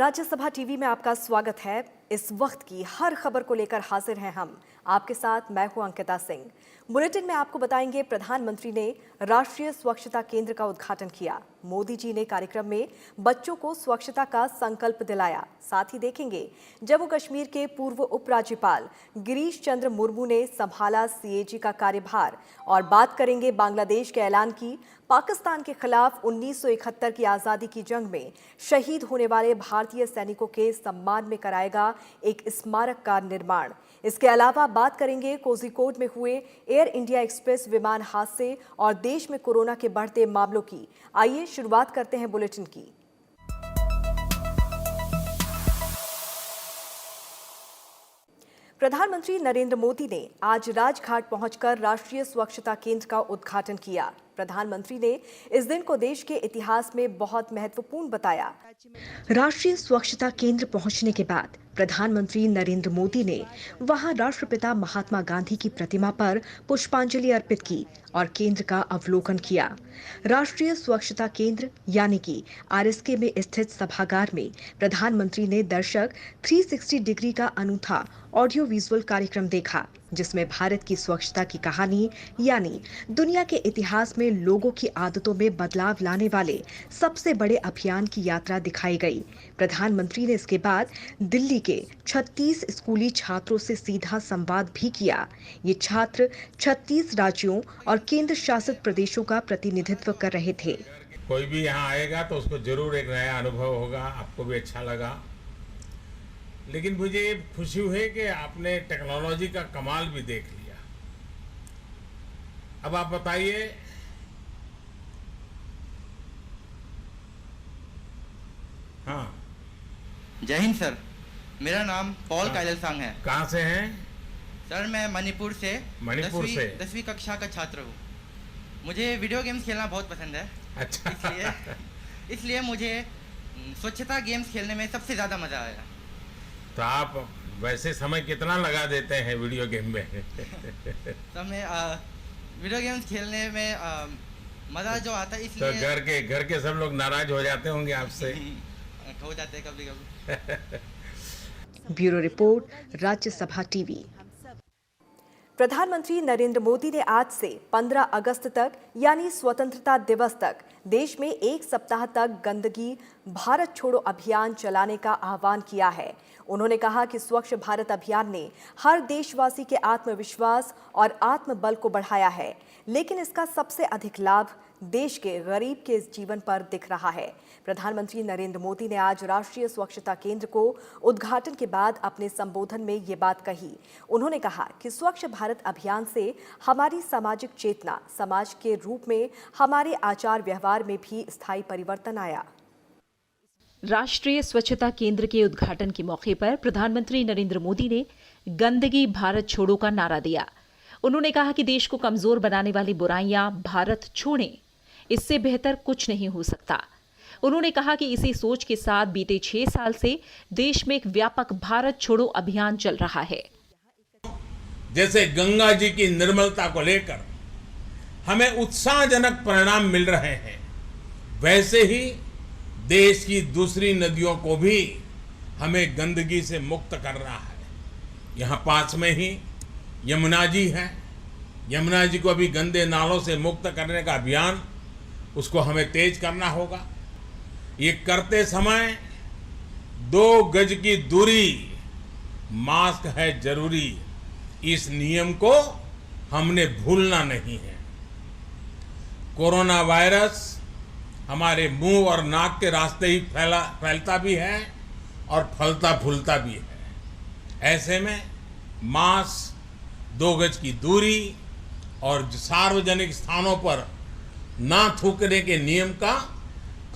Rajya Sabha TV में आपका स्वागत है। इस वक्त की हर खबर को लेकर हाजिर हैं हम। आपके साथ मैं हूं अंकिता सिंह। बुलेटिन में आपको बताएंगे, प्रधानमंत्री ने राष्ट्रीय स्वच्छता केंद्र का उद्घाटन किया। मोदी जी ने कार्यक्रम में बच्चों को स्वच्छता का संकल्प दिलाया। साथ ही देखेंगे, जम्मू कश्मीर के पूर्व उपराज्यपाल गिरीश चंद्र मुर्मू ने संभाला सीएजी का कार्यभार। और बात करेंगे बांग्लादेश के ऐलान की। पाकिस्तान के खिलाफ 1971 की आज़ादी की जंग में शहीद होने वाले भारतीय सैनिकों के सम्मान में कराएगा एक स्मारक का निर्माण। इसके अलावा बात करेंगे कोझिकोड में हुए एयर इंडिया एक्सप्रेस विमान हादसे और देश में कोरोना के बढ़ते मामलों की। आइए शुरुआत करते हैं बुलेटिन की। प्रधानमंत्री नरेंद्र मोदी ने आज राजघाट पहुंचकर राष्ट्रीय स्वच्छता केंद्र का उद्घाटन किया। प्रधानमंत्री ने इस दिन को देश के इतिहास में बहुत महत्वपूर्ण बताया। राष्ट्रीय स्वच्छता केंद्र पहुंचने के बाद प्रधानमंत्री नरेंद्र मोदी ने वहां राष्ट्रपिता महात्मा गांधी की प्रतिमा पर पुष्पांजलि अर्पित की और केंद्र का अवलोकन किया। राष्ट्रीय स्वच्छता केंद्र यानी कि आरएसके में स्थित सभागार में प्रधानमंत्री ने दर्शक 360 डिग्री का अनूठा ऑडियो विजुअल कार्यक्रम देखा, जिसमें भारत की स्वच्छता की कहानी यानी दुनिया के इतिहास में लोगों की आदतों में बदलाव लाने वाले सबसे बड़े अभियान की यात्रा दिखाई गई। प्रधानमंत्री ने इसके बाद दिल्ली के 36 स्कूली छात्रों से सीधा संवाद भी किया। ये छात्र 36 राज्यों और केंद्र शासित प्रदेशों का प्रतिनिधित्व कर रहे थे। कोई भी यहाँ आएगा तो उसको जरूर एक नया अनुभव होगा, आपको भी अच्छा लगा। लेकिन मुझे खुशी हुई कि आपने टेक्नोलॉजी का कमाल भी देख लिया। अब आप बताइए, हाँ। जय हिंद सर, मेरा नाम पॉल कायलसांग है। कहाँ से हैं? सर मैं मणिपुर से 10वीं कक्षा का छात्र हूँ। मुझे वीडियो गेम्स खेलना बहुत पसंद है। अच्छा। इसलिए मुझे स्वच्छता गेम्स खेलने में सबसे ज़्यादा मज़ा आया। तो आप वैसे समय कितना लगा देते हैं वीडियो गेम में? समय वीडियो गेम्स खेलने में मज़ा जो आता है, इसलिए तो घर के सब लोग नाराज हो जाते होंगे आपसे? हो जाते हैं कभी कभी। Bureau report, Rajya Sabha TV. प्रधानमंत्री नरेंद्र मोदी ने आज से 15 अगस्त तक यानी स्वतंत्रता दिवस तक देश में एक सप्ताह तक गंदगी भारत छोड़ो अभियान चलाने का आह्वान किया है। उन्होंने कहा कि स्वच्छ भारत अभियान ने हर देशवासी के आत्मविश्वास और आत्मबल को बढ़ाया है, लेकिन इसका सबसे अधिक लाभ देश के गरीब के जीवन पर दिख रहा है। प्रधानमंत्री नरेंद्र मोदी ने आज राष्ट्रीय स्वच्छता केंद्र को उद्घाटन के बाद अपने संबोधन में ये बात कही। उन्होंने कहा कि स्वच्छ भारत अभियान से हमारी सामाजिक चेतना, समाज के रूप में हमारे आचार व्यवहार में भी स्थायी परिवर्तन आया। राष्ट्रीय स्वच्छता केंद्र के उद्घाटन के मौके पर प्रधानमंत्री नरेंद्र मोदी ने गंदगी भारत छोड़ो का नारा दिया। उन्होंने कहा कि देश को कमजोर बनाने वाली बुराइयां भारत छोड़ें, इससे बेहतर कुछ नहीं हो सकता। उन्होंने कहा कि इसी सोच के साथ बीते 6 साल से देश में एक व्यापक भारत छोड़ो अभियान चल रहा है। जैसे गंगा जी की निर्मलता को लेकर हमें उत्साहजनक परिणाम मिल रहे हैं, वैसे ही देश की दूसरी नदियों को भी हमें गंदगी से मुक्त करना है। यहाँ पास में ही यमुना जी है। यमुना जी को भी गंदे नालों से मुक्त करने का अभियान, उसको हमें तेज करना होगा। ये करते समय 2 गज की दूरी, मास्क है जरूरी, इस नियम को हमने भूलना नहीं है। कोरोना वायरस हमारे मुंह और नाक के रास्ते ही फैलता भी है और फलता फूलता भी है। ऐसे में मास्क, 2 गज की दूरी और सार्वजनिक स्थानों पर ना थूकने के नियम का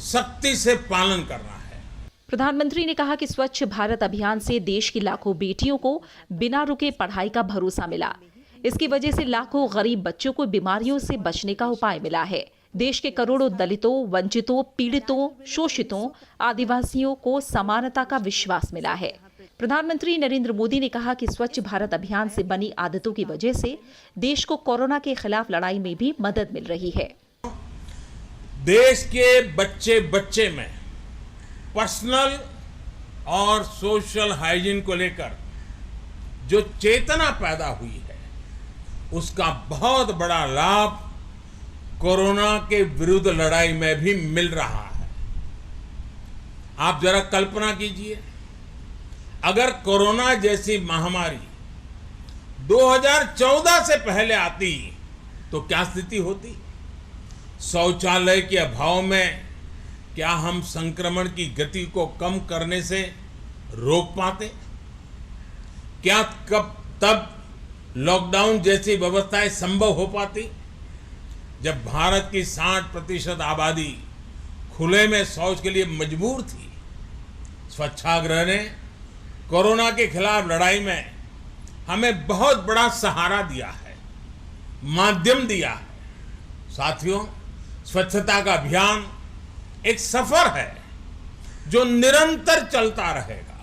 सख्ती से पालन करना है। प्रधानमंत्री ने कहा कि स्वच्छ भारत अभियान से देश की लाखों बेटियों को बिना रुके पढ़ाई का भरोसा मिला। इसकी वजह से लाखों गरीब बच्चों को बीमारियों से बचने का उपाय मिला है। देश के करोड़ों दलितों, वंचितों, पीड़ितों, शोषितों, आदिवासियों को समानता का विश्वास मिला है। प्रधानमंत्री नरेंद्र मोदी ने कहा कि स्वच्छ भारत अभियान से बनी आदतों की वजह से देश को कोरोना के खिलाफ लड़ाई में भी मदद मिल रही है। देश के बच्चे बच्चे में पर्सनल और सोशल हाइजीन को लेकर जो चेतना पैदा हुई है, उसका बहुत बड़ा लाभ कोरोना के विरुद्ध लड़ाई में भी मिल रहा है। आप जरा कल्पना कीजिए, अगर कोरोना जैसी महामारी 2014 से पहले आती तो क्या स्थिति होती? शौचालय के अभाव में क्या हम संक्रमण की गति को कम करने से रोक पाते? क्या तब लॉकडाउन जैसी व्यवस्थाएं संभव हो पाती? जब भारत की 60% आबादी खुले में शौच के लिए मजबूर थी, स्वच्छाग्रह ने कोरोना के खिलाफ लड़ाई में हमें बहुत बड़ा सहारा दिया है, माध्यम दिया है। साथियों, स्वच्छता का अभियान एक सफर है जो निरंतर चलता रहेगा।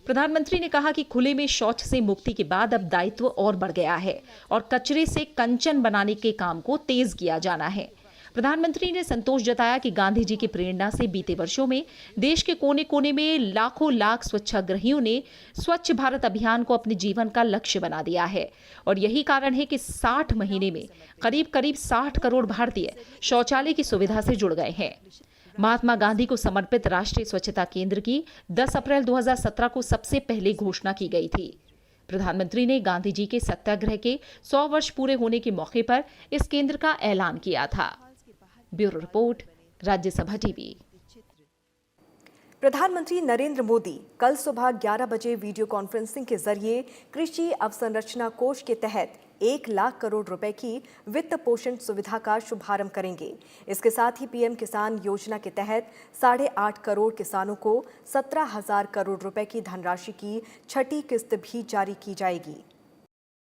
प्रधानमंत्री ने कहा कि खुले में शौच से मुक्ति के बाद अब दायित्व और बढ़ गया है और कचरे से कंचन बनाने के काम को तेज किया जाना है। प्रधानमंत्री ने संतोष जताया कि गांधी जी की प्रेरणा से बीते वर्षों में देश के कोने कोने में लाखों लाख स्वच्छाग्रहियों ने स्वच्छ भारत अभियान को अपने जीवन का लक्ष्य बना दिया है और यही कारण है कि 60 महीने में करीब 60 करोड़ भारतीय शौचालय की सुविधा से जुड़ गए हैं। महात्मा गांधी को समर्पित राष्ट्रीय स्वच्छता केंद्र की 10 अप्रैल 2017 को सबसे पहले घोषणा की गई थी। प्रधानमंत्री ने गांधी जी के सत्याग्रह के 100 वर्ष पूरे होने के मौके पर इस केंद्र का ऐलान किया था। Bureau report, Rajya Sabha TV. प्रधानमंत्री नरेंद्र मोदी कल सुबह 11 बजे वीडियो कॉन्फ्रेंसिंग के जरिए कृषि अवसंरचना कोष के तहत 1 लाख करोड़ रुपए की वित्त पोषण सुविधा का शुभारंभ करेंगे। इसके साथ ही पीएम किसान योजना के तहत 8.5 करोड़ किसानों को 17,000 करोड़ रुपए की धनराशि की छठी किस्त भी जारी की जाएगी।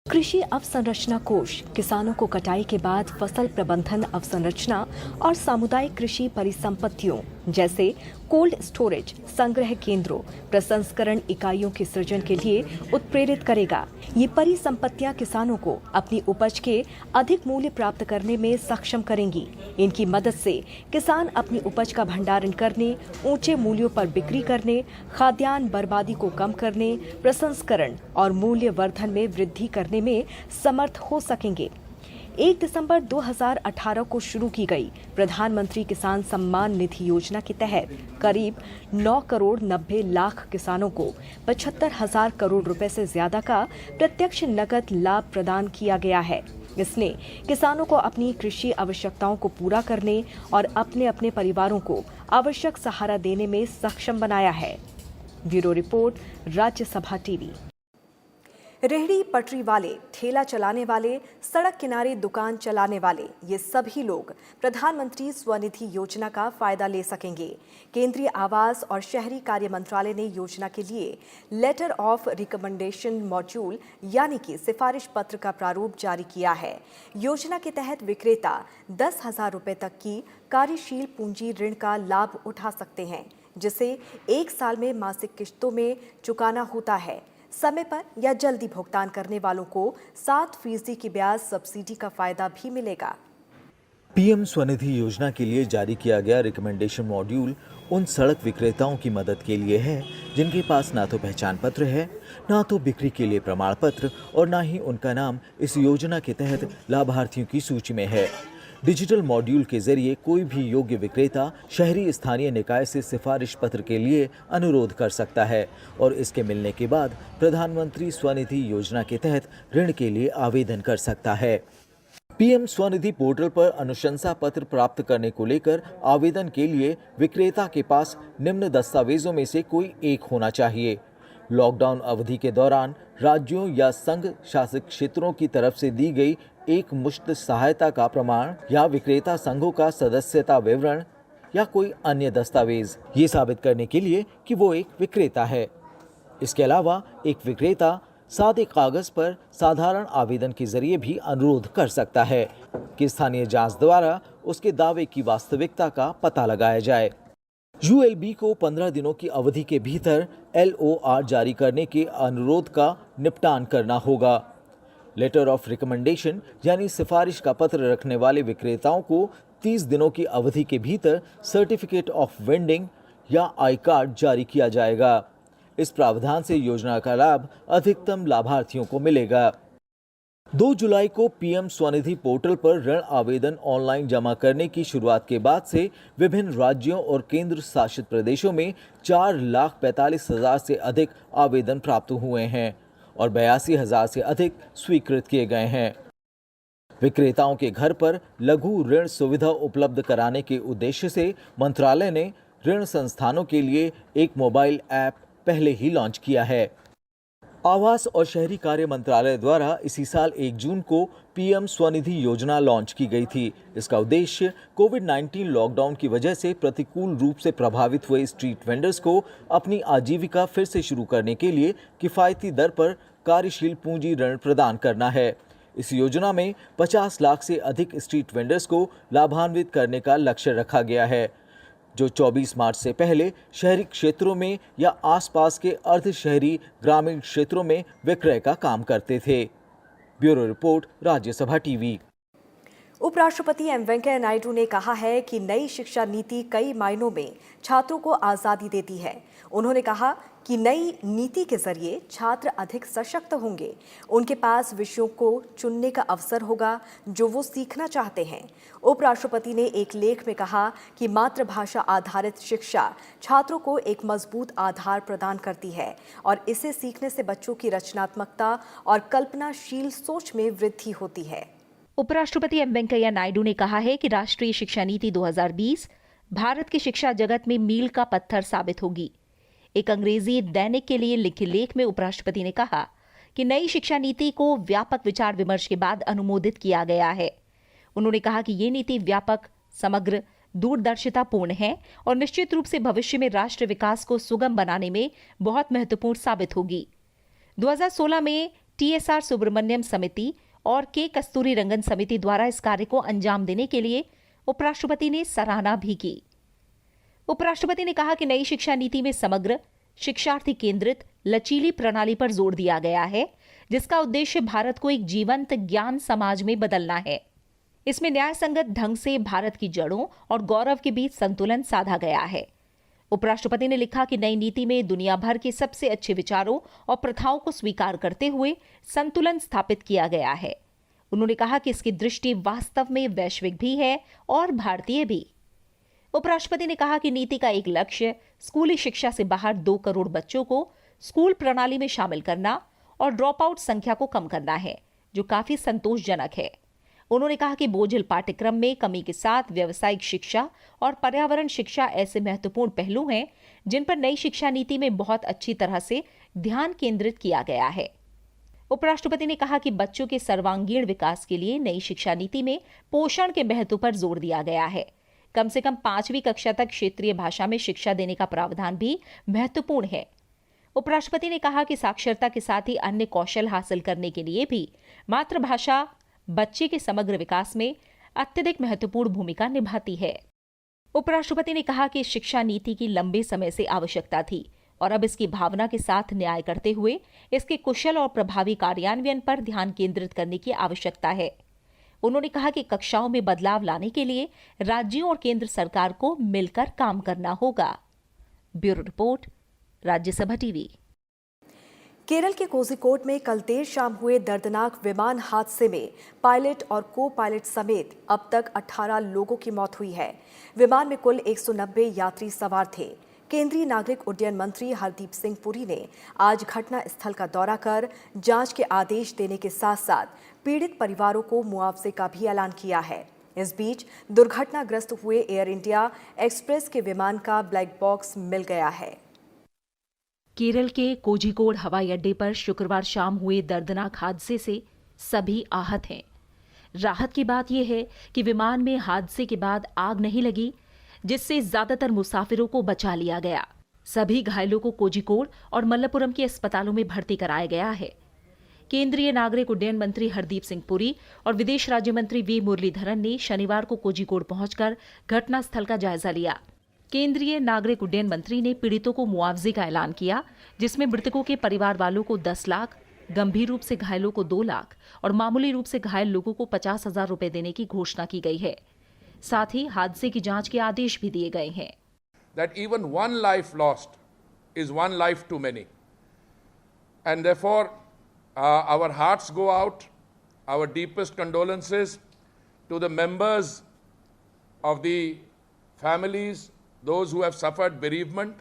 कृषि अवसंरचना कोष किसानों को कटाई के बाद फसल प्रबंधन अवसंरचना और सामुदायिक कृषि परिसंपत्तियों जैसे कोल्ड स्टोरेज, संग्रह केंद्रों, प्रसंस्करण इकाइयों के सृजन के लिए उत्प्रेरित करेगा। ये परिसंपत्तियां किसानों को अपनी उपज के अधिक मूल्य प्राप्त करने में सक्षम करेंगी। इनकी मदद से किसान अपनी उपज का भंडारण करने, ऊंचे मूल्यों पर बिक्री करने, खाद्यान्न बर्बादी को कम करने, प्रसंस्करण और मूल्य वर्धन में वृद्धि करने में समर्थ हो सकेंगे। 1 दिसंबर 2018 को शुरू की गई प्रधानमंत्री किसान सम्मान निधि योजना के तहत करीब 9 करोड़ 90 लाख किसानों को 75,000 करोड़ रुपए से ज्यादा का प्रत्यक्ष नकद लाभ प्रदान किया गया है। इसने किसानों को अपनी कृषि आवश्यकताओं को पूरा करने और अपने अपने परिवारों को आवश्यक सहारा देने में सक्षम बनाया है। Bureau report, Rajya Sabha TV. रेहड़ी पटरी वाले, ठेला चलाने वाले, सड़क किनारे दुकान चलाने वाले, ये सभी लोग प्रधानमंत्री स्वनिधि योजना का फायदा ले सकेंगे। केंद्रीय आवास और शहरी कार्य मंत्रालय ने योजना के लिए लेटर ऑफ रिकमेंडेशन मॉड्यूल यानी कि सिफारिश पत्र का प्रारूप जारी किया है। योजना के तहत विक्रेता 10,000 रुपए तक की कार्यशील पूंजी ऋण का लाभ उठा सकते हैं, जिसे 1 साल में मासिक किश्तों में चुकाना होता है। समय पर या जल्दी भुगतान करने वालों को 7% की ब्याज सब्सिडी का फायदा भी मिलेगा। पीएम स्वनिधि योजना के लिए जारी किया गया रिकमेंडेशन मॉड्यूल उन सड़क विक्रेताओं की मदद के लिए है जिनके पास ना तो पहचान पत्र है, ना तो बिक्री के लिए प्रमाण पत्र और ना ही उनका नाम इस योजना के तहत लाभार्थियों की सूची में है। डिजिटल मॉड्यूल के जरिए कोई भी योग्य विक्रेता शहरी स्थानीय निकाय से सिफारिश पत्र के लिए अनुरोध कर सकता है और इसके मिलने के बाद प्रधानमंत्री स्वनिधि योजना के तहत ऋण के लिए आवेदन कर सकता है। पीएम स्वनिधि पोर्टल पर अनुशंसा पत्र प्राप्त करने को लेकर आवेदन के लिए विक्रेता के पास निम्न दस्तावेजों में से कोई एक होना चाहिए। लॉकडाउन अवधि के दौरान राज्यों या संघ शासित क्षेत्रों की तरफ से दी गई एक मुश्त सहायता का प्रमाण या विक्रेता संघों का सदस्यता विवरण या कोई अन्य दस्तावेज, ये साबित करने के लिए कि वो एक विक्रेता है। इसके अलावा एक विक्रेता सादे कागज पर साधारण आवेदन के जरिए भी अनुरोध कर सकता है कि स्थानीय जांच द्वारा उसके दावे की वास्तविकता का पता लगाया जाए। यूएलबी को 15 दिनों की अवधि के भीतर LOR जारी करने के अनुरोध का निपटान करना होगा। लेटर ऑफ रिकमेंडेशन यानी सिफारिश का पत्र रखने वाले विक्रेताओं को 30 दिनों की अवधि के भीतर सर्टिफिकेट ऑफ वेंडिंग या आई कार्ड जारी किया जाएगा। इस प्रावधान से योजना का लाभ अधिकतम लाभार्थियों को मिलेगा। 2 जुलाई को पीएम स्वनिधि पोर्टल पर ऋण आवेदन ऑनलाइन जमा करने की शुरुआत के बाद से विभिन्न राज्यों और केंद्र शासित प्रदेशों में 4,45,000 से अधिक आवेदन प्राप्त हुए हैं और 82,000 से अधिक स्वीकृत किए गए हैं। विक्रेताओं के घर पर लघु ऋण सुविधा उपलब्ध कराने के उद्देश्य से मंत्रालय ने ऋण संस्थानों के लिए एक मोबाइल ऐप पहले ही लॉन्च किया है। आवास और शहरी कार्य मंत्रालय द्वारा इसी साल 1 जून को पीएम स्वनिधि योजना लॉन्च की गई थी। इसका उद्देश्य कोविड-19 लॉकडाउन की वजह से प्रतिकूल रूप से प्रभावित हुए स्ट्रीट वेंडर्स को अपनी आजीविका फिर से शुरू करने के लिए किफायती दर पर कार्यशील पूंजी ऋण प्रदान करना है। इस योजना में 50 लाख से अधिक स्ट्रीट वेंडर्स को लाभान्वित करने का लक्ष्य रखा गया है, जो 24 मार्च से पहले शहरी क्षेत्रों में या आसपास के अर्ध शहरी ग्रामीण क्षेत्रों में विक्रय का काम करते थे। Bureau report, Rajya Sabha TV. उपराष्ट्रपति एम वेंकैया नायडू ने कहा है कि नई शिक्षा नीति कई मायनों में छात्रों को आजादी देती है। उन्होंने कहा कि नई नीति के जरिए छात्र अधिक सशक्त होंगे, उनके पास विषयों को चुनने का अवसर होगा जो वो सीखना चाहते हैं। उपराष्ट्रपति ने एक लेख में कहा कि मातृभाषा आधारित शिक्षा छात्रों को एक मजबूत आधार प्रदान करती है और इसे सीखने से बच्चों की रचनात्मकता और कल्पनाशील सोच में वृद्धि होती है। उपराष्ट्रपति एम वेंकैया नायडू ने कहा है कि राष्ट्रीय शिक्षा नीति 2020 भारत के शिक्षा जगत में मील का पत्थर साबित होगी। एक अंग्रेजी दैनिक के लिए लिखे लेख में उपराष्ट्रपति ने कहा कि नई शिक्षा नीति को व्यापक विचार विमर्श के बाद अनुमोदित किया गया है। उन्होंने कहा कि ये नीति व्यापक, समग्र, दूरदर्शितापूर्ण है और निश्चित रूप से भविष्य में राष्ट्र विकास को सुगम बनाने में बहुत महत्वपूर्ण साबित होगी। 2016 में TSR सुब्रमण्यम समिति और के कस्तूरी रंगन समिति द्वारा इस कार्य को अंजाम देने के लिए उपराष्ट्रपति ने सराहना भी की। उपराष्ट्रपति ने कहा कि नई शिक्षा नीति में समग्र, शिक्षार्थी केंद्रित, लचीली प्रणाली पर जोर दिया गया है, जिसका उद्देश्य भारत को एक जीवंत ज्ञान समाज में बदलना है। इसमें न्याय संगत ढंग से भारत की जड़ों और गौरव के बीच संतुलन साधा गया है। उपराष्ट्रपति ने लिखा कि नई नीति में दुनिया भर के सबसे अच्छे विचारों और प्रथाओं को स्वीकार करते हुए संतुलन स्थापित किया गया है। उन्होंने कहा कि इसकी दृष्टि वास्तव में वैश्विक भी है और भारतीय भी। उपराष्ट्रपति ने कहा कि नीति का एक लक्ष्य स्कूली शिक्षा से बाहर 2 करोड़ बच्चों को स्कूल प्रणाली में शामिल करना और ड्रॉप आउट संख्या को कम करना है, जो काफी संतोषजनक है। उन्होंने कहा कि बोझिल पाठ्यक्रम में कमी के साथ व्यावसायिक शिक्षा और पर्यावरण शिक्षा ऐसे महत्वपूर्ण पहलू हैं जिन पर नई शिक्षा नीति में बहुत अच्छी तरह से ध्यान केंद्रित किया गया है। उपराष्ट्रपति ने कहा कि बच्चों के सर्वांगीण विकास के लिए नई शिक्षा नीति में पोषण के महत्व पर जोर दिया गया है। कम से कम 5वीं कक्षा तक क्षेत्रीय भाषा में शिक्षा देने का प्रावधान भी महत्वपूर्ण है। उपराष्ट्रपति ने कहा कि साक्षरता के साथ ही अन्य कौशल हासिल करने के लिए भी मातृभाषा बच्चे के समग्र विकास में अत्यधिक महत्वपूर्ण भूमिका निभाती है। उपराष्ट्रपति ने कहा कि शिक्षा नीति की लंबे समय से आवश्यकता थी और अब इसकी भावना के साथ न्याय करते हुए इसके कुशल और प्रभावी कार्यान्वयन पर ध्यान केंद्रित करने की आवश्यकता है। उन्होंने कहा कि कक्षाओं में बदलाव लाने के लिए राज्यों और केंद्र सरकार को मिलकर काम करना होगा। Bureau report, Rajya Sabha TV. Kerala के कोझिकोड में कल देर शाम हुए दर्दनाक विमान हादसे में पायलट और को पायलट समेत अब तक 18 लोगों की मौत हुई है। विमान में कुल 190 यात्री सवार थे। केंद्रीय नागरिक उड्डयन मंत्री हरदीप सिंह पुरी ने आज घटना स्थल का दौरा कर जांच के आदेश देने के साथ साथ पीड़ित परिवारों को मुआवजे का भी ऐलान किया है। इस बीच दुर्घटनाग्रस्त हुए एयर इंडिया एक्सप्रेस के विमान का ब्लैक बॉक्स मिल गया है। केरल के कोझिकोड हवाई अड्डे पर शुक्रवार शाम हुए दर्दनाक हादसे से सभी आहत हैं। राहत की बात यह है कि विमान में हादसे के बाद आग नहीं लगी, जिससे ज्यादातर मुसाफिरों को बचा लिया गया। सभी घायलों को कोझिकोड और मल्लपुरम के अस्पतालों में भर्ती कराया गया है। केंद्रीय नागरिक उड्डयन मंत्री हरदीप सिंह पुरी और विदेश राज्य मंत्री वी मुरलीधरन ने शनिवार को कोझिकोड पहुंचकर घटनास्थल का जायजा लिया। केंद्रीय नागरिक उड्डयन मंत्री ने पीड़ितों को मुआवजे का ऐलान किया, जिसमें मृतकों के परिवार वालों को 10 लाख, गंभीर रूप से घायलों को 2 लाख और मामूली रूप से घायल लोगों को 50,000 रुपए देने की घोषणा की गई है। साथ ही हादसे की जांच के आदेश भी दिए गए हैं। That even one life lost is one life too many. And therefore, our hearts go out, our deepest condolences to the members of the families, those who have suffered bereavement.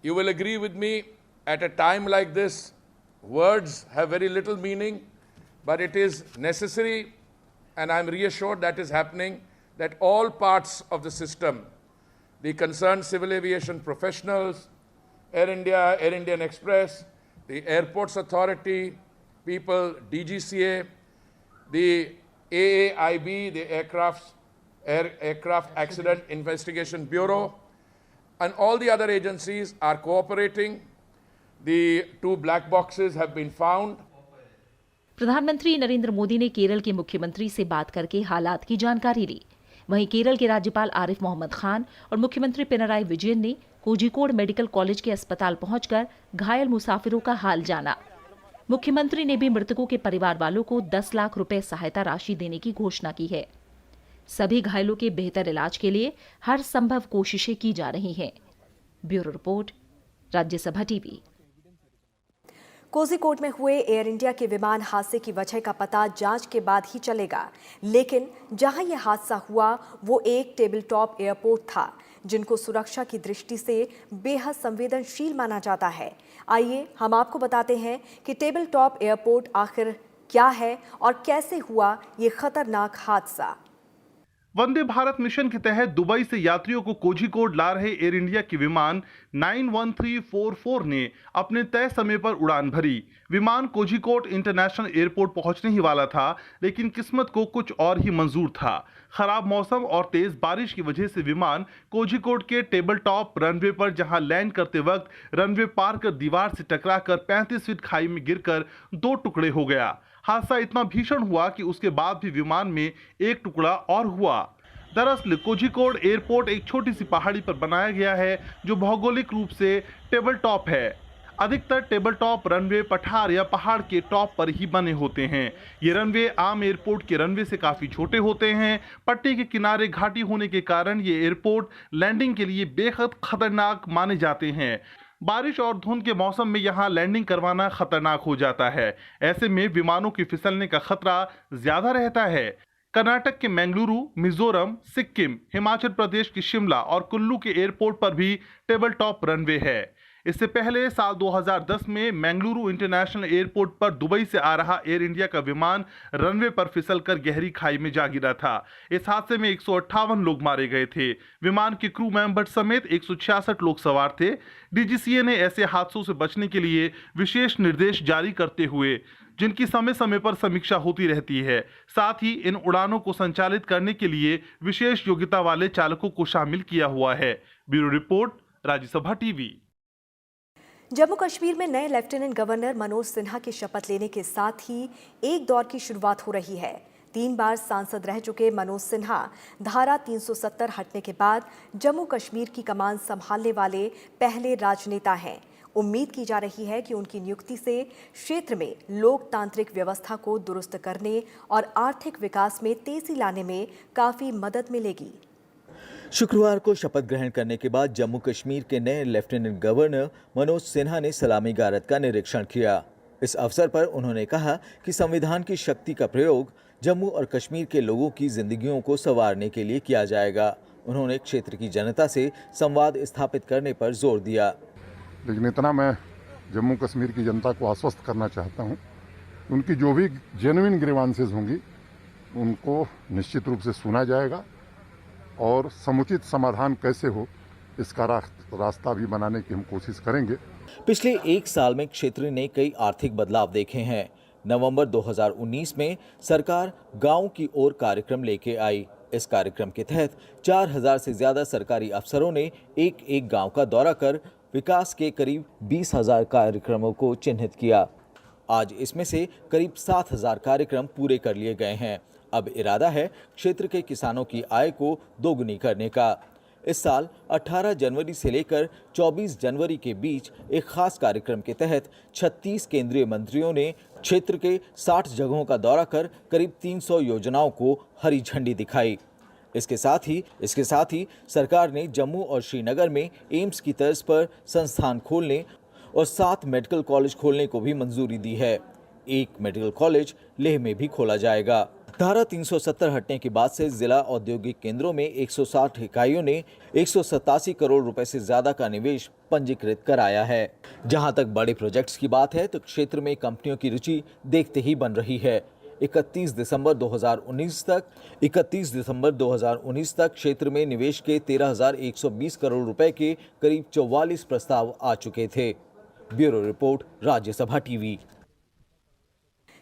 You will agree with me, at a time like this, words have very little meaning, but it is necessary, and I'm reassured that is happening, that all parts of the system, the concerned civil aviation professionals, Air India, Air Indian Express, the Airports Authority, people, DGCA, the AAIB, the Aircraft Accident Investigation Bureau, and all the other agencies are cooperating. The 2 black boxes have been found. प्रधानमंत्री नरेंद्र मोदी ने केरल के मुख्यमंत्री से बात करके हालात की जानकारी ली। वहीं केरल के राज्यपाल आरिफ मोहम्मद खान और मुख्यमंत्री पिनराई विजयन ने कोझिकोड मेडिकल कॉलेज के अस्पताल पहुंचकर घायल मुसाफिरों का हाल जाना। मुख्यमंत्री ने भी मृतकों के परिवार वालों को 10 लाख रुपए सहायता राशि देने की घोषणा की है। सभी घायलों के बेहतर इलाज के लिए हर संभव कोशिशें की जा रही हैं। Bureau report, Rajya Sabha TV. Kozhikode में हुए एयर इंडिया के विमान हादसे की वजह का पता जांच के बाद ही चलेगा, लेकिन जहां यह हादसा हुआ वो एक टेबल टॉप एयरपोर्ट था, जिनको सुरक्षा की दृष्टि से बेहद संवेदनशील माना जाता है। आइए हम आपको बताते हैं कि टेबल टॉप एयरपोर्ट आखिर क्या है और कैसे हुआ ये खतरनाक हादसा। वंदे भारत मिशन के तहत दुबई से यात्रियों को कोझिकोड ला रहे एयर इंडिया के विमान 91344 ने अपने तय समय पर उड़ान भरी। विमान कोझिकोड इंटरनेशनल एयरपोर्ट पहुंचने ही वाला था, लेकिन किस्मत को कुछ और ही मंजूर था। खराब मौसम और तेज बारिश की वजह से विमान कोझिकोड के टेबल टॉप रनवे पर जहां लैंड करते वक्त रनवे पार कर दीवार से टकराकर 35 फीट खाई में गिरकर 2 टुकड़े हो गया। हादसा इतना भीषण हुआ कि उसके बाद भी विमान में एक टुकड़ा और हुआ। दरअसल कोझिकोड एयरपोर्ट एक छोटी सी पहाड़ी पर बनाया गया है, जो भौगोलिक रूप से टेबल टॉप है। अधिकतर टेबल टॉप रनवे पठार या पहाड़ के टॉप पर ही बने होते हैं। ये रनवे आम एयरपोर्ट के रनवे से काफी छोटे होते हैं। पट्टी के किनारे घाटी होने के कारण ये एयरपोर्ट लैंडिंग के लिए बेहद खतरनाक माने जाते हैं। बारिश और धुंध के मौसम में यहाँ लैंडिंग करवाना खतरनाक हो जाता है। ऐसे में विमानों के फिसलने का खतरा ज्यादा रहता है। कर्नाटक के मंगलुरु, मिजोरम, सिक्किम, हिमाचल प्रदेश के शिमला और कुल्लू के एयरपोर्ट पर भी टेबल टॉप रनवे है। इससे पहले साल 2010 में मंगलुरु इंटरनेशनल एयरपोर्ट पर दुबई से आ रहा एयर इंडिया का विमान रनवे पर फिसलकर गहरी खाई में जा गिरा था। इस हादसे में 158 लोग मारे गए थे। विमान के क्रू मेंबर समेत 166 लोग सवार थे। डीजीसीए ने ऐसे हादसों से बचने के लिए विशेष निर्देश जारी करते हुए, जिनकी समय समय पर समीक्षा होती रहती है, साथ ही इन उड़ानों को संचालित करने के लिए विशेष योग्यता वाले चालकों को शामिल किया हुआ है। Bureau report, Rajya Sabha TV. Jammu Kashmir में नए लेफ्टिनेंट गवर्नर मनोज सिन्हा की शपथ लेने के साथ ही एक दौर की शुरुआत हो रही है। 3 बार सांसद रह चुके मनोज सिन्हा धारा 370 हटने के बाद जम्मू कश्मीर की कमान संभालने वाले पहले राजनेता हैं। उम्मीद की जा रही है कि उनकी नियुक्ति से क्षेत्र में लोकतांत्रिक व्यवस्था को दुरुस्त करने और आर्थिक विकास में तेजी लाने में काफी मदद मिलेगी। शुक्रवार को शपथ ग्रहण करने के बाद जम्मू कश्मीर के नए लेफ्टिनेंट गवर्नर मनोज सिन्हा ने सलामी गारद का निरीक्षण किया। इस अवसर पर उन्होंने कहा कि संविधान की शक्ति का प्रयोग जम्मू और कश्मीर के लोगों की जिंदगियों को संवारने के लिए किया जाएगा। उन्होंने क्षेत्र की जनता से संवाद स्थापित करने पर जोर दिया। लेकिन इतना मैं जम्मू कश्मीर की जनता को आश्वस्त करना चाहता हूं, उनकी जो भी जेन्युइन ग्रीवांसेस होंगी उनको निश्चित रूप से सुना जाएगा और समुचित समाधान कैसे हो इसका रास्ता भी बनाने की हम कोशिश करेंगे। पिछले 1 साल में क्षेत्र ने कई आर्थिक बदलाव देखे हैं। नवंबर 2019 में सरकार गांव की ओर कार्यक्रम लेके आई। इस कार्यक्रम के तहत 4000 से ज्यादा सरकारी अफसरों ने एक गांव का दौरा कर विकास के करीब 20,000 कार्यक्रमों को चिन्हित किया। आज इसमें से करीब 7,000 कार्यक्रम पूरे कर लिए गए हैं। अब इरादा है क्षेत्र के किसानों की आय को दोगुनी करने का। इस साल 18 जनवरी से लेकर 24 जनवरी के बीच एक खास कार्यक्रम के तहत 36 केंद्रीय मंत्रियों ने क्षेत्र के 60 जगहों का दौरा कर करीब 300 योजनाओं को हरी झंडी दिखाई। इसके साथ ही सरकार ने जम्मू और श्रीनगर में एम्स की तर्ज पर संस्थान खोलने और 7 मेडिकल कॉलेज खोलने को भी मंजूरी दी है। एक मेडिकल कॉलेज लेह में भी खोला जाएगा। धारा 370 हटने के बाद से जिला औद्योगिक केंद्रों में 160 इकाइयों ने 187 करोड़ रुपए से ज्यादा का निवेश पंजीकृत कराया है। जहां तक बड़े प्रोजेक्ट्स की बात है तो क्षेत्र में कंपनियों की रुचि देखते ही बन रही है। 31 दिसंबर 2019 तक क्षेत्र में निवेश के 13,120 करोड़ रुपए के करीब 44 प्रस्ताव आ चुके थे। Bureau report, Rajya Sabha TV.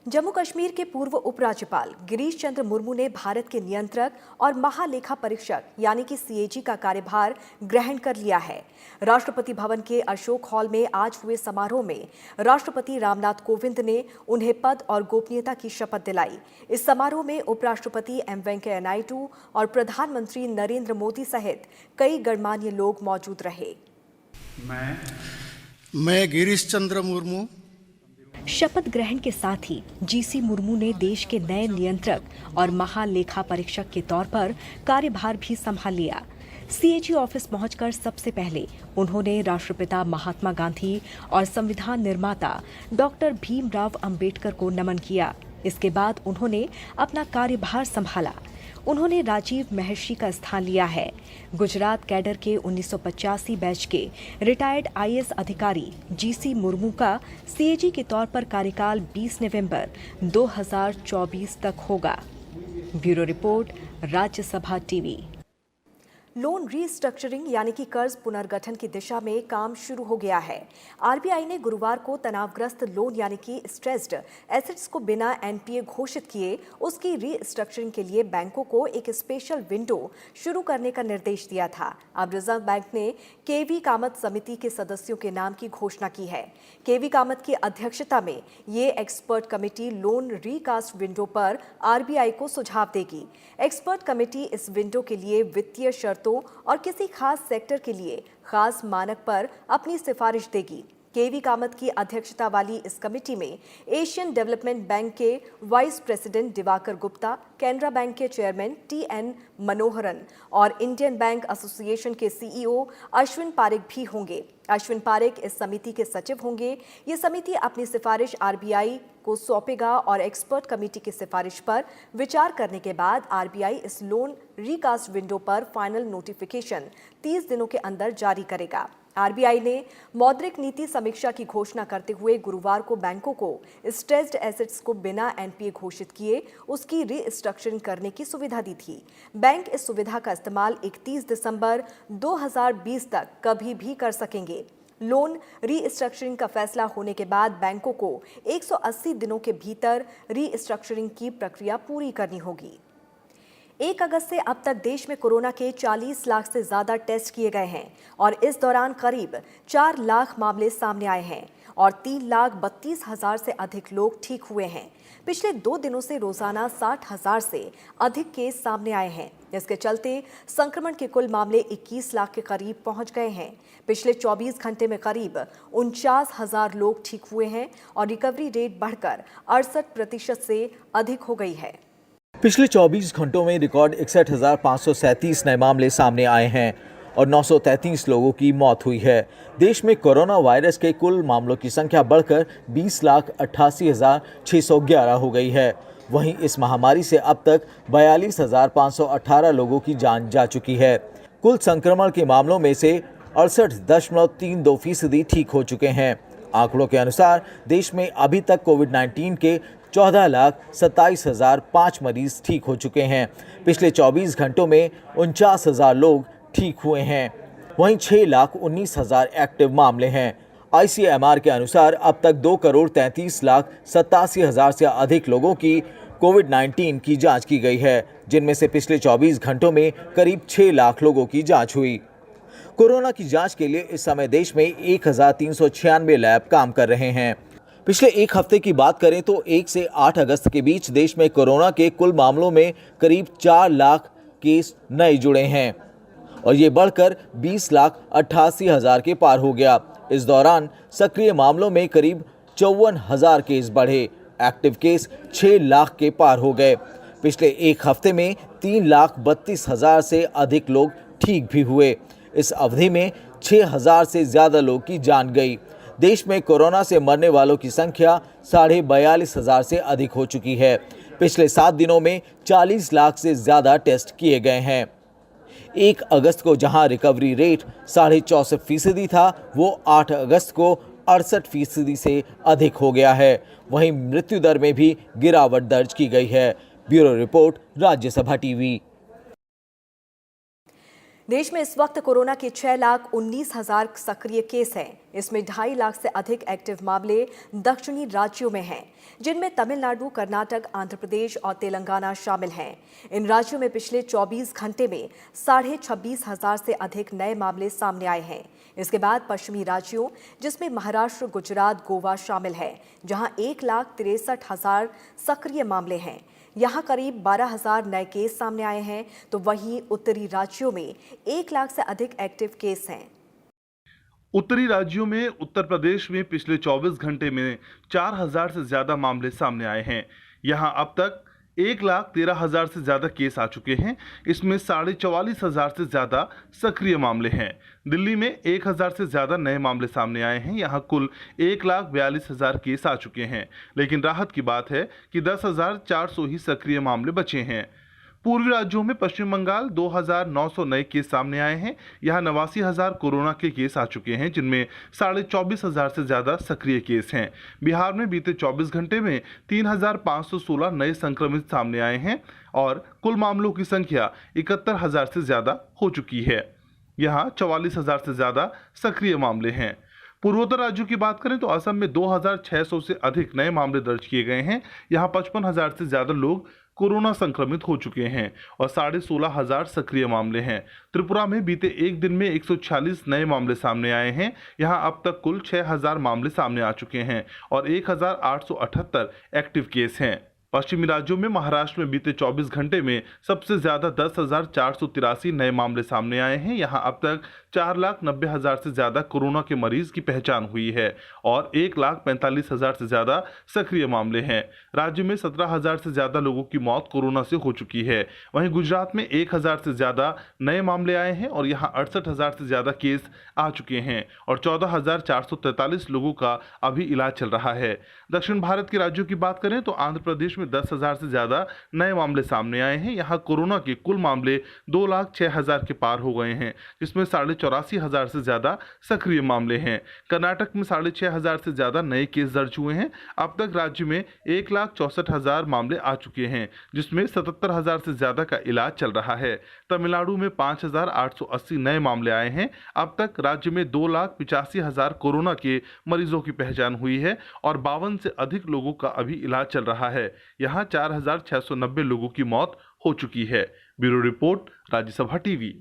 Jammu Kashmir के पूर्व उपराज्यपाल गिरीश चंद्र मुर्मू ने भारत के नियंत्रक और महालेखा परीक्षक यानी कि सीएजी का कार्यभार ग्रहण कर लिया है। राष्ट्रपति भवन के अशोक हॉल में आज हुए समारोह में राष्ट्रपति रामनाथ कोविंद ने उन्हें पद और गोपनीयता की शपथ दिलाई। इस समारोह में उपराष्ट्रपति एम वेंकैया नायडू और प्रधानमंत्री नरेंद्र मोदी सहित कई गणमान्य लोग मौजूद रहे। मैं गिरीश चंद्र मुर्मू शपथ ग्रहण के साथ ही जीसी मुर्मू ने देश के नए नियंत्रक और महालेखा परीक्षक के तौर पर कार्यभार भी संभाल लिया। सीएजी ऑफिस पहुंचकर सबसे पहले उन्होंने राष्ट्रपिता महात्मा गांधी और संविधान निर्माता डॉक्टर भीमराव अंबेडकर को नमन किया। इसके बाद उन्होंने अपना कार्यभार संभाला। उन्होंने राजीव महर्षि का स्थान लिया है। गुजरात कैडर के 1985 बैच के रिटायर्ड आईएएस अधिकारी जीसी मुर्मू का सीएजी के तौर पर कार्यकाल 20 नवंबर 2024 तक होगा। Bureau report, Rajya Sabha TV. Loan restructuring यानी कि कर्ज पुनर्गठन की दिशा में काम शुरू हो गया है। आरबीआई ने गुरुवार को तनावग्रस्त लोन यानी कि स्ट्रेस्ड एसेट्स को बिना एनपीए घोषित किए उसकी रीस्ट्रक्चरिंग के लिए बैंकों को एक स्पेशल विंडो शुरू करने का निर्देश दिया था। अब रिजर्व बैंक ने केवी कामत समिति के सदस्यों के नाम की घोषणा की है। केवी कामत की अध्यक्षता में ये expert committee loan recast window पर आरबीआई को सुझाव देगी। एक्सपर्ट कमेटी इस विंडो के लिए वित्तीय शर्तों और किसी खास सेक्टर के लिए खास मानक पर अपनी सिफारिश देगी। केवी कामत की अध्यक्षता वाली इस कमेटी में एशियन डेवलपमेंट बैंक के vice president Diwakar Gupta, Canara bank के चेयरमैन टीएन मनोहरन और इंडियन बैंक एसोसिएशन के सीईओ अश्विन पारेख भी होंगे। अश्विन पारेख इस समिति के सचिव होंगे। ये समिति अपनी सिफारिश आरबीआई को सौंपेगा और एक्सपर्ट कमेटी की सिफारिश पर विचार करने के बाद आरबीआई इस लोन रीकास्ट विंडो पर फाइनल नोटिफिकेशन 30 दिनों के अंदर जारी करेगा। आरबीआई ने मौद्रिक नीति समीक्षा की घोषणा करते हुए गुरुवार को बैंकों को स्ट्रेस्ड एसेट्स को बिना एनपीए घोषित किए उसकी रीस्ट्रक्चरिंग करने की सुविधा दी थी। बैंक इस सुविधा का इस्तेमाल 31 दिसंबर 2020 तक कभी भी कर सकेंगे। लोन रीस्ट्रक्चरिंग का फैसला होने के बाद बैंकों को 180 दिनों के भीतर रीस्ट्रक्चरिंग की प्रक्रिया पूरी करनी होगी। 1 अगस्त से अब तक देश में कोरोना के 40 लाख से ज्यादा टेस्ट किए गए हैं और इस दौरान करीब 4 लाख मामले सामने आए हैं और 3,32,000 से अधिक लोग ठीक हुए हैं। पिछले 2 दिनों से रोजाना 60,000 से अधिक केस सामने आए हैं। इसके चलते संक्रमण के कुल मामले 21 लाख के करीब पहुंच गए हैं। पिछले 24 घंटे में करीब 49,000 लोग ठीक हुए हैं और रिकवरी रेट बढ़कर 68% से अधिक हो गई है। पिछले 24 घंटों में रिकॉर्ड 61,537 नए मामले सामने आए हैं और 933 लोगों की मौत हुई है। देश में कोरोना वायरस के कुल मामलों की संख्या बढ़कर 20,88,611 हो गई है। वहीं इस महामारी से अब तक 42,518 लोगों की जान जा चुकी है। कुल संक्रमण के मामलों में से 68.32% ठीक हो चुके हैं। आंकड़ों के अनुसार देश में अभी तक कोविड-19 के 14,27,005 मरीज ठीक हो चुके हैं। पिछले 24 घंटों में 49,000 लोग ठीक हुए हैं। वहीं 6,19,000 एक्टिव मामले हैं। आईसीएमआर के अनुसार अब तक 2,33,87,000 से अधिक लोगों की कोविड-19 की जांच की गई है, जिनमें से पिछले 24 घंटों में करीब 6 लाख लोगों की जांच हुई। कोरोना की जांच के लिए इस समय देश में 1,396 लैब काम कर रहे हैं। पिछले एक हफ्ते की बात करें तो 1 से 8 अगस्त के बीच देश में कोरोना के कुल मामलों में करीब 4 लाख केस नए जुड़े हैं और ये बढ़कर 20,88,000 के पार हो गया। इस दौरान सक्रिय मामलों में करीब 54,000 केस बढ़े। एक्टिव केस 6 लाख के पार हो गए। पिछले एक हफ्ते में 3,32,000 से अधिक लोग ठीक भी हुए। इस अवधि में 6,000 से ज्यादा लोग की जान गई। देश में कोरोना से मरने वालों की संख्या 42,500 से अधिक हो चुकी है। पिछले 7 दिनों में 40 लाख से ज्यादा टेस्ट किए गए हैं। 1 अगस्त को जहां रिकवरी रेट 64.5% था, वो 8 अगस्त को 68% से अधिक हो गया है। वहीं मृत्यु दर में भी गिरावट दर्ज की गई है। Bureau report, Rajya Sabha TV. देश में इस वक्त कोरोना के 6,19,000 सक्रिय केस हैं। इसमें 2.5 लाख से अधिक एक्टिव मामले दक्षिणी राज्यों में हैं, जिनमें तमिलनाडु, कर्नाटक, आंध्र प्रदेश और तेलंगाना शामिल हैं। इन राज्यों में पिछले 24 घंटे में 26,500 से अधिक नए मामले सामने आए हैं। इसके बाद पश्चिमी राज्यों, जिसमें महाराष्ट्र, गुजरात, गोवा शामिल है, जहां 1,63,000 सक्रिय मामले हैं। यहाँ करीब 12,000 नए केस सामने आए हैं, तो वहीं उत्तरी राज्यों में 1 लाख से अधिक एक्टिव केस हैं। उत्तरी राज्यों में उत्तर प्रदेश में पिछले 24 घंटे में 4,000 से ज्यादा मामले सामने आए हैं। यहाँ अब तक 1,13,000 से ज्यादा केस आ चुके हैं। इसमें 44,500 से ज्यादा सक्रिय मामले हैं। दिल्ली में 1,000 से ज्यादा नए मामले सामने आए हैं। यहाँ कुल 1,42,000 केस आ चुके हैं। लेकिन राहत की बात है कि 10,400 ही सक्रिय मामले बचे हैं। पूर्वी राज्यों में पश्चिम बंगाल 2,900 नए केस सामने आए हैं। यहाँ 89,000 कोरोना के केस आ चुके हैं, जिनमें 24,500 से ज्यादा सक्रिय केस हैं। बिहार में बीते 24 घंटे में 3,516 नए संक्रमित सामने आए हैं और कुल मामलों की संख्या 71,000 से ज्यादा हो चुकी है। यहाँ 44,000 से ज्यादा सक्रिय मामले हैं। पूर्वोत्तर राज्यों की बात करें तो असम में 2,600 से अधिक नए मामले दर्ज किए गए हैं। यहाँ 55,000 से ज्यादा लोग कोरोना संक्रमित हो चुके हैं और 16,500 सक्रिय मामले हैं। त्रिपुरा में बीते एक दिन में 146 नए मामले सामने आए हैं। यहाँ अब तक कुल 6,000 मामले सामने आ चुके हैं और 1,878 एक्टिव केस हैं। पश्चिमी राज्यों में महाराष्ट्र में बीते 24 घंटे में सबसे ज्यादा 10,483 नए मामले सामने आए हैं। यहाँ अब तक 4,90,000 से ज्यादा कोरोना के मरीज की पहचान हुई है और 1,45,000 से ज्यादा सक्रिय मामले हैं। राज्य में 17,000 से ज्यादा लोगों की मौत कोरोना से हो चुकी है। वहीं गुजरात में 1,000 से ज्यादा नए मामले आए हैं और यहाँ 68,000 से ज्यादा केस आ चुके हैं और 14,443 लोगों का अभी इलाज चल रहा है। दक्षिण भारत के राज्यों की बात करें तो आंध्र प्रदेश में 10,000 से ज्यादा नए मामले सामने आए हैं। यहाँ कोरोना के कुल मामले 2,06,000 के पार हो गए हैं, जिसमें 84,000 से ज्यादा सक्रिय मामले हैं। कर्नाटक में 6,500 से ज्यादा नए केस दर्ज हुए हैं। अब तक राज्य में 1,64,000 मामले आ चुके हैं, जिसमें 77,000 से ज्यादा का इलाज चल रहा है। तमिलनाडु में 5,880 नए मामले आए हैं। अब तक राज्य में 2,85,000 कोरोना के मरीजों की पहचान हुई है और 52 से अधिक लोगों का अभी इलाज चल रहा है। यहाँ 4,690 लोगों की मौत हो चुकी है। Bureau report, Rajya Sabha TV.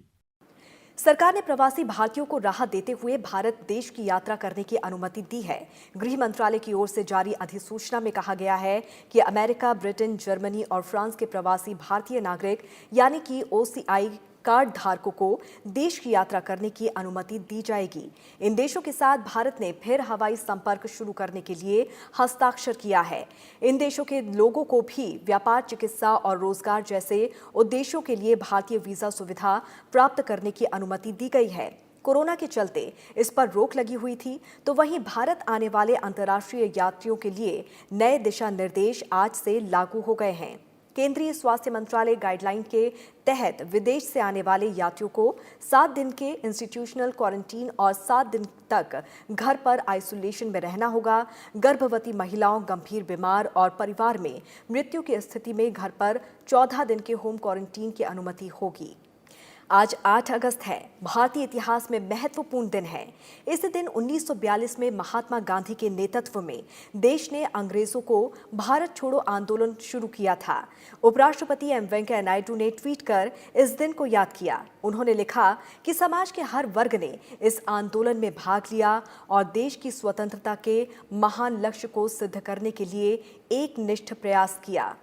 सरकार ने प्रवासी भारतीयों को राहत देते हुए भारत देश की यात्रा करने की अनुमति दी है। गृह मंत्रालय की ओर से जारी अधिसूचना में कहा गया है कि अमेरिका, ब्रिटेन, जर्मनी और फ्रांस के प्रवासी भारतीय नागरिक यानी कि OCI कार्ड धारकों को देश की यात्रा करने की अनुमति दी जाएगी। इन देशों के साथ भारत ने फिर हवाई संपर्क शुरू करने के लिए हस्ताक्षर किया है। इन देशों के लोगों को भी व्यापार, चिकित्सा और रोजगार जैसे उद्देश्यों के लिए भारतीय वीजा सुविधा प्राप्त करने की अनुमति दी गई है। कोरोना के चलते इस पर रोक लगी हुई थी, तो वहीं भारत आने वाले अंतर्राष्ट्रीय यात्रियों के लिए नए दिशा निर्देश आज से लागू हो गए हैं। केंद्रीय स्वास्थ्य मंत्रालय गाइडलाइन के तहत विदेश से आने वाले यात्रियों को 7 दिन के इंस्टीट्यूशनल क्वारंटीन और 7 दिन तक घर पर आइसोलेशन में रहना होगा। गर्भवती महिलाओं, गंभीर बीमार और परिवार में मृत्यु की स्थिति में घर पर 14 दिन के होम क्वारंटीन की अनुमति होगी। आज 8 अगस्त है। भारतीय इतिहास में महत्वपूर्ण दिन है। इस दिन 1942 में महात्मा गांधी के नेतृत्व में देश ने अंग्रेजों को भारत छोड़ो आंदोलन शुरू किया था। उपराष्ट्रपति एम वेंकैया नायडू ने ट्वीट कर इस दिन को याद किया। उन्होंने लिखा कि समाज के हर वर्ग ने इस आंदोलन में भाग लिया और देश की स्वतंत्रता के महान लक्ष्य को सिद्ध करने के लिए एकनिष्ठ प्रयास किया।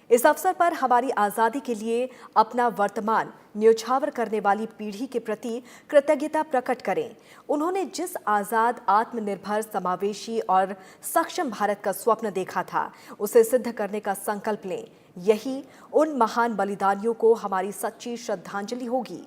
इस अवसर पर हमारी आजादी के लिए अपना वर्तमान न्योछावर करने वाली पीढ़ी के प्रति कृतज्ञता प्रकट करें। उन्होंने जिस आजाद, आत्मनिर्भर, समावेशी और सक्षम भारत का स्वप्न देखा था, उसे सिद्ध करने का संकल्प लें। यही उन महान बलिदानियों को हमारी सच्ची श्रद्धांजलि होगी।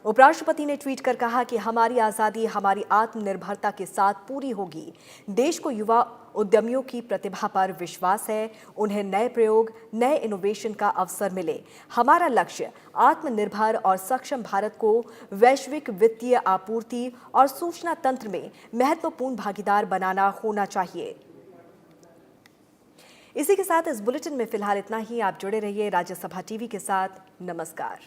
उपराष्ट्रपति ने ट्वीट कर कहा कि हमारी आजादी हमारी आत्मनिर्भरता के साथ पूरी होगी। देश को युवा उद्यमियों की प्रतिभा पर विश्वास है। उन्हें नए प्रयोग, नए इनोवेशन का अवसर मिले। हमारा लक्ष्य आत्मनिर्भर और सक्षम भारत को वैश्विक वित्तीय आपूर्ति और सूचना तंत्र में महत्वपूर्ण भागीदार बनाना होना चाहिए। इसी के साथ इस बुलेटिन में फिलहाल इतना ही। आप जुड़े रहिए राज्यसभा टीवी के साथ। नमस्कार।